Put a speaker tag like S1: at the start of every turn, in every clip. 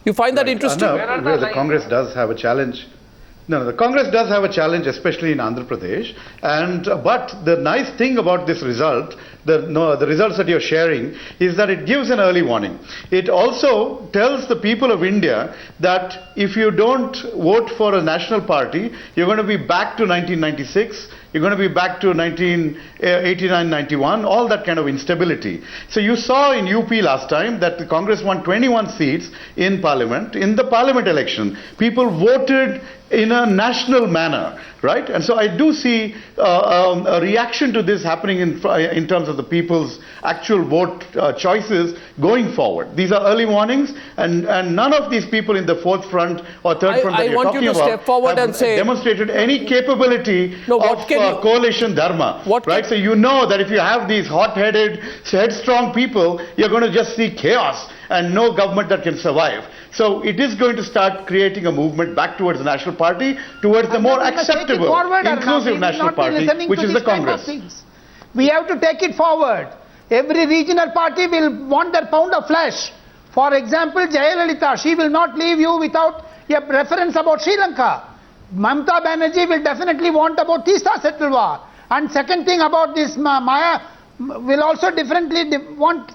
S1: You find that interesting?
S2: No, the Congress does have a challenge. No, the Congress does have a challenge, especially in Andhra Pradesh. But the nice thing about this result, the results that you're sharing, is that it gives an early warning. It also tells the people of India that if you don't vote for a national party, you're going to be back to 1996. You're going to be back to 1989-91, all that kind of instability. So you saw in UP last time that the Congress won 21 seats in Parliament. In the Parliament election, people voted in a national manner, right? And so I do see a reaction to this happening in terms of the people's actual vote choices going forward. These are early warnings, and none of these people in the fourth front or third front that you're talking about
S1: I want you to step forward and say,
S2: demonstrated any capability of coalition dharma, right? So you know that if you have these hot-headed, headstrong people, you're going to just see chaos and no government that can survive. So it is going to start creating a movement back towards the National Party, towards the more acceptable, inclusive National Party, which is the Congress.
S3: We have to take it forward. Every regional party will want their pound of flesh. For example, Jayalalitha, she will not leave you without a reference about Sri Lanka. Mamata Banerjee will definitely want about Teesta Setalwar. And second thing about this, Maya will also differently want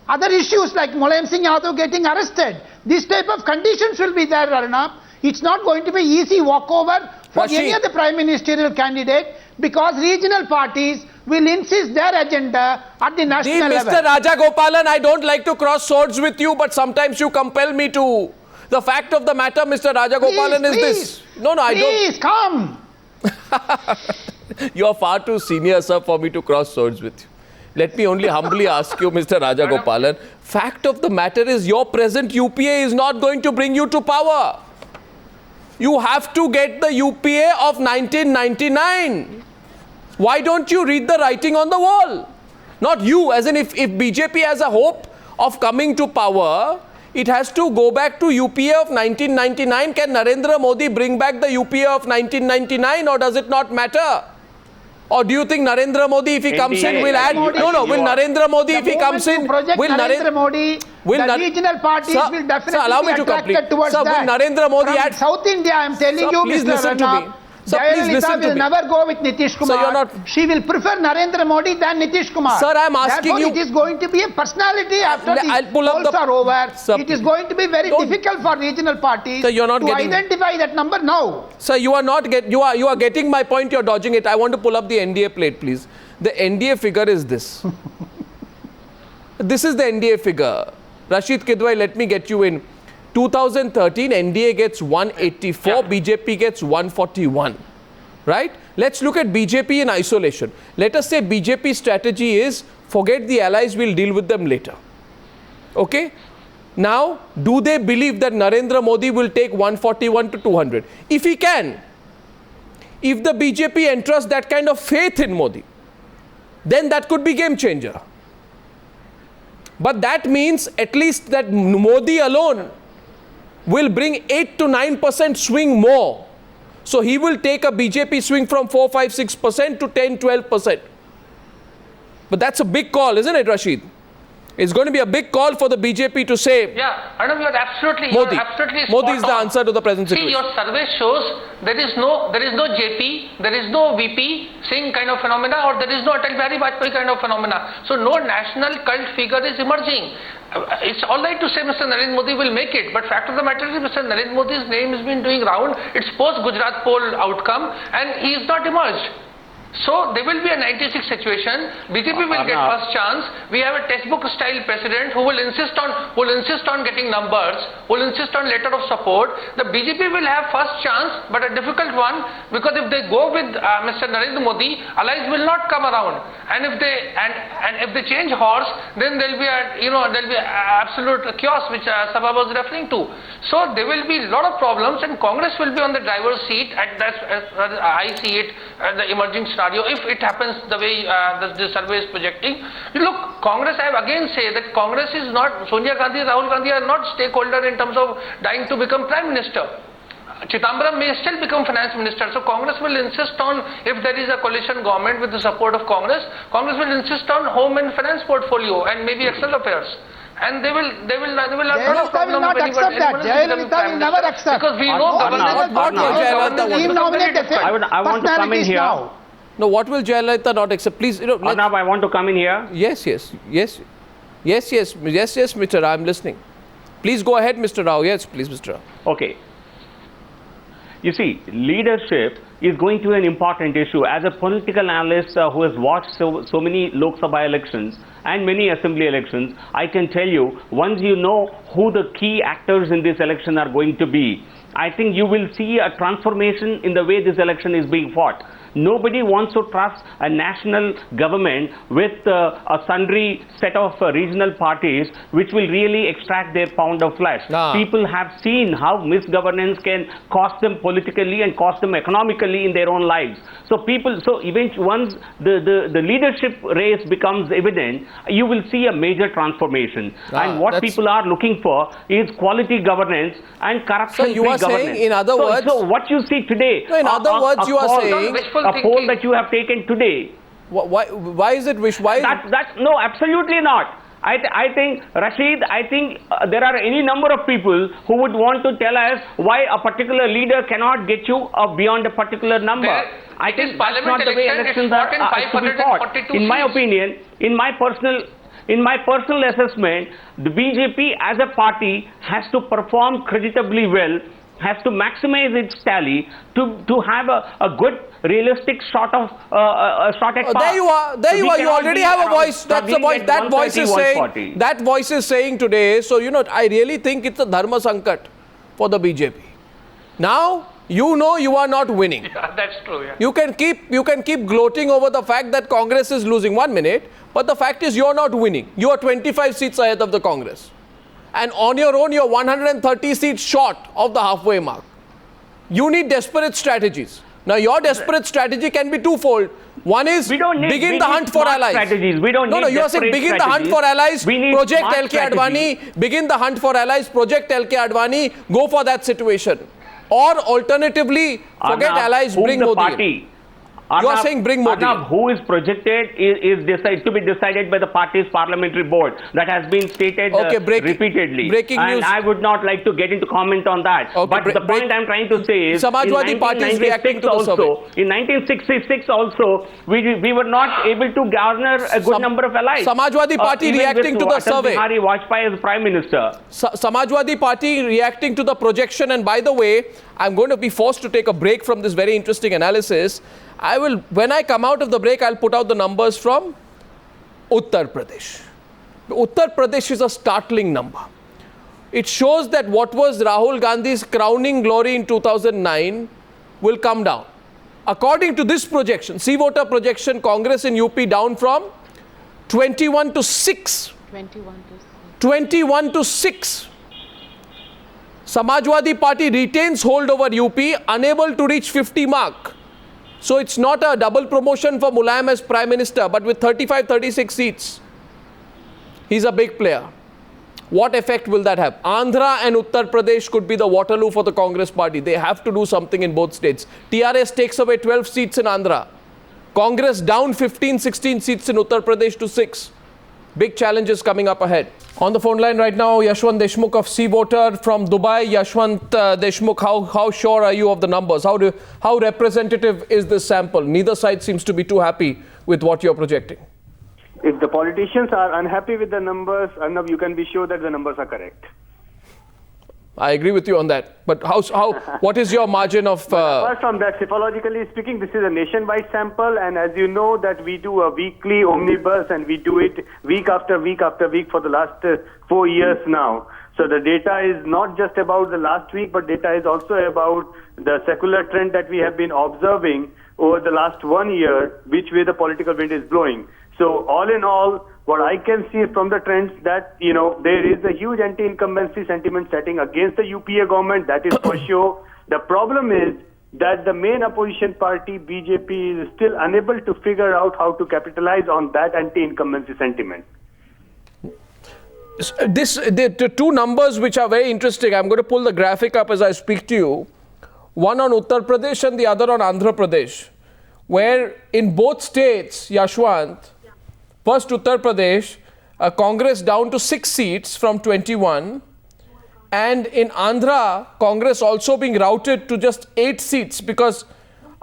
S3: other issues like Mulayam Singh Yadav getting arrested. This type of conditions will be there, Arnab. It's not going to be easy walkover for any of the prime ministerial candidate, because regional parties will insist their agenda at the national level.
S1: Mr. Rajagopalan, I don't like to cross swords with you, but sometimes you compel me to. The fact of the matter, Mr. Rajagopalan, is this. No, I don't.
S3: Please, come.
S1: You are far too senior, sir, for me to cross swords with you. Let me only humbly ask you, Mr. Rajagopalan, fact of the matter is your present UPA is not going to bring you to power. You have to get the UPA of 1999. Why don't you read the writing on the wall? Not you, as in if BJP has a hope of coming to power, it has to go back to UPA of 1999. Can Narendra Modi bring back the UPA of 1999, or does it not matter? Or do you think Narendra Modi, if he comes in, will add? Will Narendra Modi, if he comes in,
S3: will Narendra Modi, the regional parties will definitely be attracted towards that.
S1: Will Narendra Modi add?
S3: South India, I am telling you,
S1: please listen to me.
S3: Jayalalitha will never go with Nitish Kumar. She will prefer Narendra Modi than Nitish Kumar.
S1: Sir, I am asking you.
S3: It is going to be a personality after the polls are over. It is going to be very difficult for regional parties to identify that number now.
S1: Sir, you are not you are getting my point. You are dodging it. I want to pull up the NDA plate, please. The NDA figure is this. This is the NDA figure. Rashid Kidwai, let me get you in. 2013, NDA gets 184, BJP gets 141, right? Let's look at BJP in isolation. Let us say BJP strategy is, forget the allies, we'll deal with them later. Okay? Now, do they believe that Narendra Modi will take 141 to 200? If he can, if the BJP entrusts that kind of faith in Modi, then that could be game changer. But that means at least that Modi alone will bring 8 to 9% swing more. So he will take a BJP swing from 4, 5, 6% to 10, 12%. But that's a big call, isn't it, Rashid? It's going to be a big call for the BJP to say,
S4: yeah, Arnab, you're absolutely
S1: Modi is the answer to the present situation.
S4: See, your survey shows there is no JP, there is no VP Singh kind of phenomena, or there is no Atal Bihari Vajpayee kind of phenomena. So no national cult figure is emerging. It's all right to say Mr. Narendra Modi will make it, but fact of the matter is Mr. Narendra Modi's name has been doing round. It's post-Gujarat poll outcome, and he is not emerged. So there will be a 96 situation. BJP will get first chance. We have a textbook style president who will insist on getting numbers, will insist on letter of support. The BJP will have first chance, but a difficult one, because if they go with Mr. Narendra Modi, allies will not come around. And if they change horse, then there'll be absolute chaos, which Sabha was referring to. So there will be a lot of problems, and Congress will be on the driver's seat. As I see it, the emerging scenario. If it happens the way the survey is projecting. Look, Congress, I have again say that Congress is not, Sonia Gandhi, Rahul Gandhi are not stakeholder in terms of dying to become Prime Minister. Chidambaram may still become Finance Minister. So Congress will insist on, if there is a coalition government with the support of Congress will insist on home and finance portfolio and maybe external affairs. and they will have no
S3: Jayalalitha
S4: problem
S3: will not
S4: if
S3: accept that.
S4: anyone is becoming
S3: Jayalalitha
S4: Prime
S3: will never
S4: Minister,
S3: accept.
S4: because we know governance.
S1: What will Jayalalitha want?
S3: He nominated
S5: I want to come in
S3: personalities
S5: here.
S3: now.
S1: No, what will Jayalalitha not accept? Please, let's-
S5: Arnab, I want to come in here.
S1: Yes, Mr. Rao, I'm listening. Please go ahead, Mr. Rao. Yes, please, Mr. Rao.
S5: Okay. You see, leadership is going to be an important issue. As a political analyst who has watched so many Lok Sabha elections and many assembly elections, I can tell you, once you know who the key actors in this election are going to be, I think you will see a transformation in the way this election is being fought. Nobody wants to trust a national government with a sundry set of regional parties which will really extract their pound of flesh. People have seen how misgovernance can cost them politically and cost them economically in their own lives. So eventually once the leadership race becomes evident, you will see a major transformation. And what people are looking for is quality governance and corruption-free governance.
S1: So you are saying, in other words...
S5: So what you see today...
S1: No, in other words, you are saying...
S5: A poll that you have taken today.
S1: Why is it wish? Why?
S5: No, absolutely not. I think, Rashid, there are any number of people who would want to tell us why a particular leader cannot get you beyond a particular number. I think that's not the way elections are to be fought. In my opinion, in my personal assessment, the BJP as a party has to perform creditably well, has to maximize its tally to have a good realistic shot at
S1: There you are. You already have a voice. That's the voice. That voice is saying. That voice is saying today. So I really think it's a dharma sankat for the BJP. Now you know you are not winning.
S4: Yeah, that's true. Yeah.
S1: You can keep gloating over the fact that Congress is losing 1 minute, but the fact is you are not winning. You are 25 seats ahead of the Congress. And on your own, you're 130 seats short of the halfway mark. You need desperate strategies. Now, your desperate strategy can be twofold. One is begin the hunt for allies.
S5: Strategies. We don't need
S1: you are saying begin the hunt for allies, project LK Advani, begin the hunt for allies, project LK Advani, go for that situation. Or alternatively, forget allies, bring Modi in. You are saying bring Modi.
S5: Who is projected is to be decided by the party's parliamentary board. That has been stated repeatedly.
S1: Breaking news.
S5: And I would not like to get into comment on that.
S1: Okay,
S5: but the point I'm trying to say is,
S1: Samajwadi Party is reacting to the survey.
S5: In 1966 also, we were not able to garner a good number of allies.
S1: Samajwadi Party reacting to the survey.
S5: Bihari Vajpayee as Prime Minister.
S1: Samajwadi Party reacting to the projection. And by the way, I'm going to be forced to take a break from this very interesting analysis. When I come out of the break, I'll put out the numbers from Uttar Pradesh. Uttar Pradesh is a startling number. It shows that what was Rahul Gandhi's crowning glory in 2009 will come down. According to this projection, C-voter projection, Congress in UP down from 21 to 6. 21 to 6. Samajwadi Party retains hold over UP, unable to reach 50 mark. So it's not a double promotion for Mulayam as Prime Minister, but with 35-36 seats, he's a big player. What effect will that have? Andhra and Uttar Pradesh could be the Waterloo for the Congress Party. They have to do something in both states. TRS takes away 12 seats in Andhra. Congress down 15-16 seats in Uttar Pradesh to 6. Big challenges coming up ahead. On the phone line right now, Yashwant Deshmukh of C-Voter from Dubai. Yashwant Deshmukh, how sure are you of the numbers? How representative is this sample? Neither side seems to be too happy with what you're projecting.
S6: If the politicians are unhappy with the numbers, Arnab, you can be sure that the numbers are correct.
S1: I agree with you on that. But what is your margin of...
S6: Apart from that, physiologically speaking, this is a nationwide sample, and as you know that we do a weekly omnibus and we do it week after week after week for the last 4 years now. So the data is not just about the last week, but data is also about the secular trend that we have been observing over the last 1 year, which way the political wind is blowing. So all in all, what I can see from the trends that, there is a huge anti-incumbency sentiment setting against the UPA government. That is for sure. The problem is that the main opposition party, BJP, is still unable to figure out how to capitalize on that anti-incumbency sentiment.
S1: The two numbers which are very interesting, I'm going to pull the graphic up as I speak to you. One on Uttar Pradesh and the other on Andhra Pradesh, where in both states, Yashwant, first Uttar Pradesh, Congress down to 6 seats from 21. And in Andhra, Congress also being routed to just 8 seats because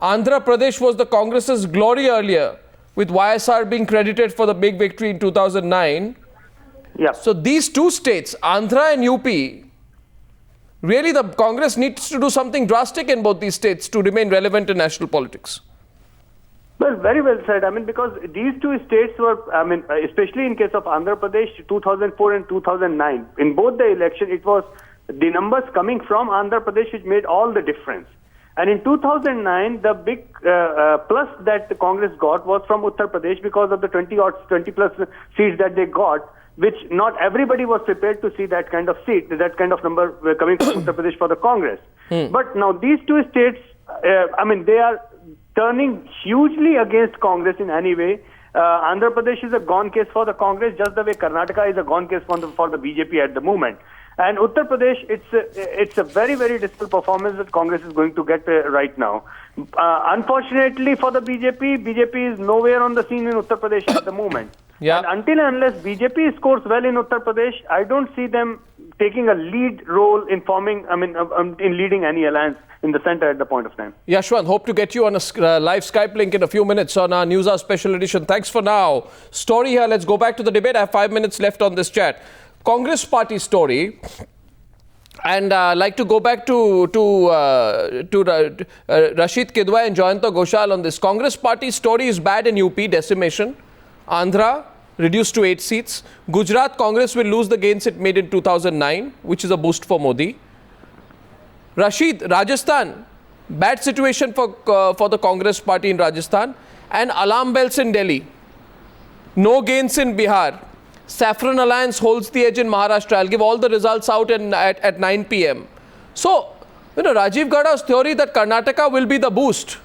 S1: Andhra Pradesh was the Congress's glory earlier, with YSR being credited for the big victory in 2009.
S6: Yeah.
S1: So these two states, Andhra and UP, really the Congress needs to do something drastic in both these states to remain relevant in national politics.
S6: Well, very well said. I mean, because these two states were, I mean, especially in case of Andhra Pradesh, 2004 and 2009, in both the election, it was the numbers coming from Andhra Pradesh which made all the difference. And in 2009, the big plus that the Congress got was from Uttar Pradesh because of the 20 plus seats that they got, which not everybody was prepared to see that kind of seat, that kind of number coming from Uttar Pradesh for the Congress. But now these two states, I mean, they are turning hugely against Congress in any way. Andhra Pradesh is a gone case for the Congress, just the way Karnataka is a gone case for the BJP at the moment. And Uttar Pradesh, it's a very, very dismal performance that Congress is going to get right now. Unfortunately for the BJP is nowhere on the scene in Uttar Pradesh at the moment.
S1: Yeah.
S6: And until and unless BJP scores well in Uttar Pradesh, I don't see them taking a lead role in forming, in leading any alliance in the center at the point of time.
S1: Yashwant, hope to get you on a live Skype link in a few minutes on our Newshour special edition. Thanks for now. Story here. Let's go back to the debate. I have 5 minutes left on this chat. Congress party story. And I'd like to go back to Rashid Kidwai and Jayanta Ghoshal on this. Congress party story is bad in UP, decimation. Andhra, reduced to 8 seats. Gujarat, Congress will lose the gains it made in 2009, which is a boost for Modi. Rashid, Rajasthan, bad situation for the Congress party in Rajasthan. And alarm bells in Delhi. No gains in Bihar. Saffron Alliance holds the edge in Maharashtra. I'll give all the results out at 9 p.m. So, Rajiv Gada's theory that Karnataka will be the boost.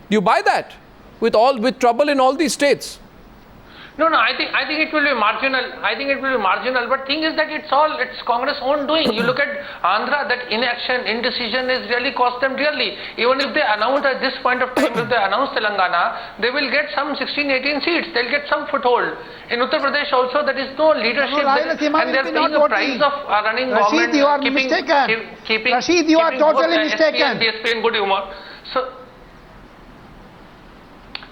S1: Do you buy that? With trouble in all these states?
S4: No, I think it will be marginal. But thing is that it's Congress own doing. You look at Andhra, that inaction, indecision is really cost them dearly. Even if they announce at this point of time, if they announce Telangana, they will get some 16-18 seats. They'll get some foothold. In Uttar Pradesh also, there is no leadership, and they're paying the price of running
S3: Rashid,
S4: government.
S3: you are mistaken. Rashid, you are totally mistaken.
S4: DSP in good humor. So.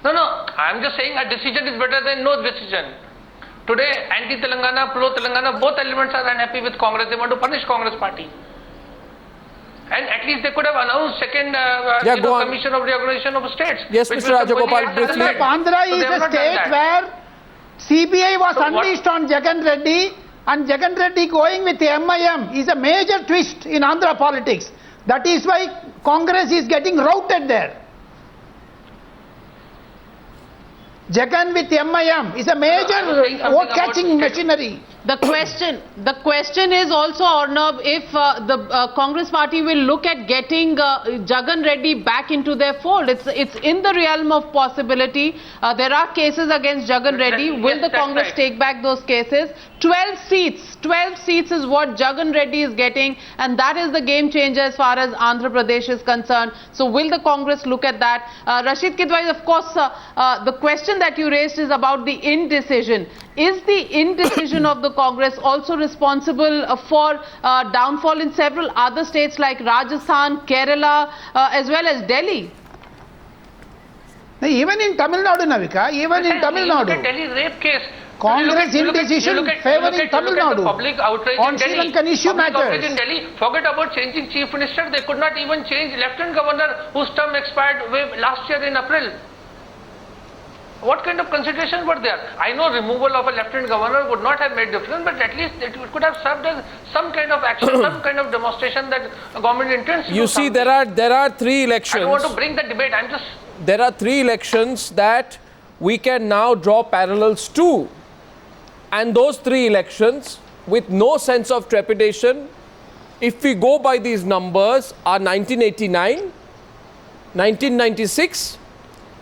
S4: No, I'm just saying a decision is better than no decision. Today, anti-Telangana, pro-Telangana, both elements are unhappy with Congress. They want to punish Congress party. And at least they could have announced second Commission of Reorganization of States.
S1: Yes, Mr. Rajagopal, briefly.
S3: Andhra is a state where CBI was unleashed on Jagan Reddy, and Jagan Reddy going with the MIM is a major twist in Andhra politics. That is why Congress is getting routed there. Jagan with MIM is a major vote-catching machinery.
S7: The question is also, Arnab, if the Congress party will look at getting Jagan Reddy back into their fold. It's in the realm of possibility. There are cases against Jagan Reddy. Will the Congress take back those cases? 12 seats is what Jagan Reddy is getting, and that is the game changer as far as Andhra Pradesh is concerned. So will the Congress look at that? Rashid Kidwai, of course, the question that you raised is about the indecision. Is the indecision of the Congress also responsible for downfall in several other states like Rajasthan, Kerala, as well as Delhi?
S3: Even in Tamil Nadu, Navika, even in Tamil Nadu.
S4: Look at Delhi rape case.
S3: Congress indecision favoring Tamil Nadu
S4: public outrage
S3: on
S4: in
S3: Sri
S4: Delhi.
S3: Lankan issue matters.
S4: In Delhi. Forget about changing chief minister. They could not even change lieutenant governor whose term expired last year in April. What kind of considerations were there? I know removal of a lieutenant governor would not have made difference, but at least it could have served as some kind of action, some kind of demonstration that the government intends to do.
S1: You see, there are 3 elections.
S4: I don't want to bring the debate.
S1: There are 3 elections that we can now draw parallels to. And those 3 elections, with no sense of trepidation, if we go by these numbers, are 1989, 1996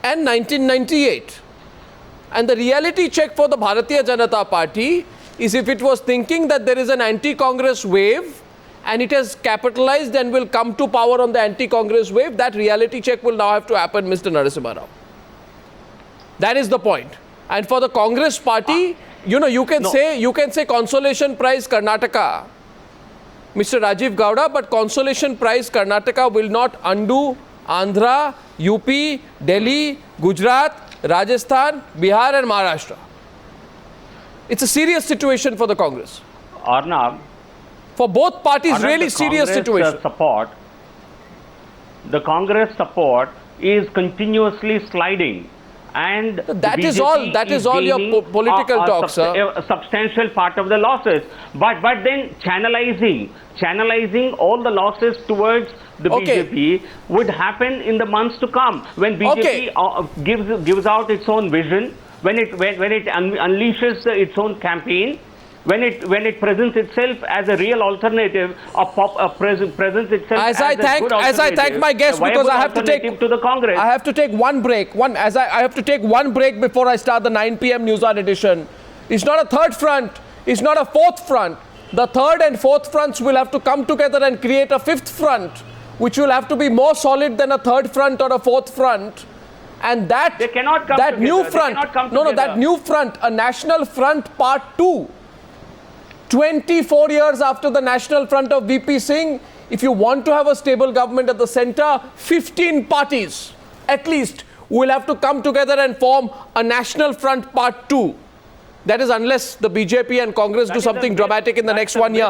S1: and 1998. And the reality check for the Bharatiya Janata Party is if it was thinking that there is an anti-Congress wave and it has capitalized and will come to power on the anti-Congress wave, that reality check will now have to happen, Mr. Narasimha Rao. That is the point. And for the Congress party, you know, you can say consolation prize Karnataka, Mr. Rajiv Gowda, but consolation prize Karnataka will not undo Andhra, UP, Delhi, Gujarat, Rajasthan, Bihar and Maharashtra. It's a serious situation for the Congress.
S5: Arnab,
S1: For both parties, really serious situation.
S5: The Congress support is continuously sliding. And
S1: that is all your political talk, sir.
S5: A substantial part of the losses. But then channelizing all the losses towards the BJP would happen in the months to come when BJP gives out its own vision, when it unleashes its own campaign, when it presents itself as a real alternative, presents itself
S1: as I thank my guests, because I have to take
S5: to the Congress.
S1: I have to take one break. I have to take one break before I start the 9 p.m. Newshour edition. It's not a third front. It's not a fourth front. The third and fourth fronts will have to come together and create a fifth front, which will have to be more solid than a third front or a fourth front. And that
S5: they cannot come
S1: that
S5: together.
S1: new front, that new front, a national front part 2. 24 years after the National Front of VP Singh, if you want to have a stable government at the center, 15 parties at least will have to come together and form a National Front Part 2. That is unless the BJP and Congress do something dramatic in the next 1 year.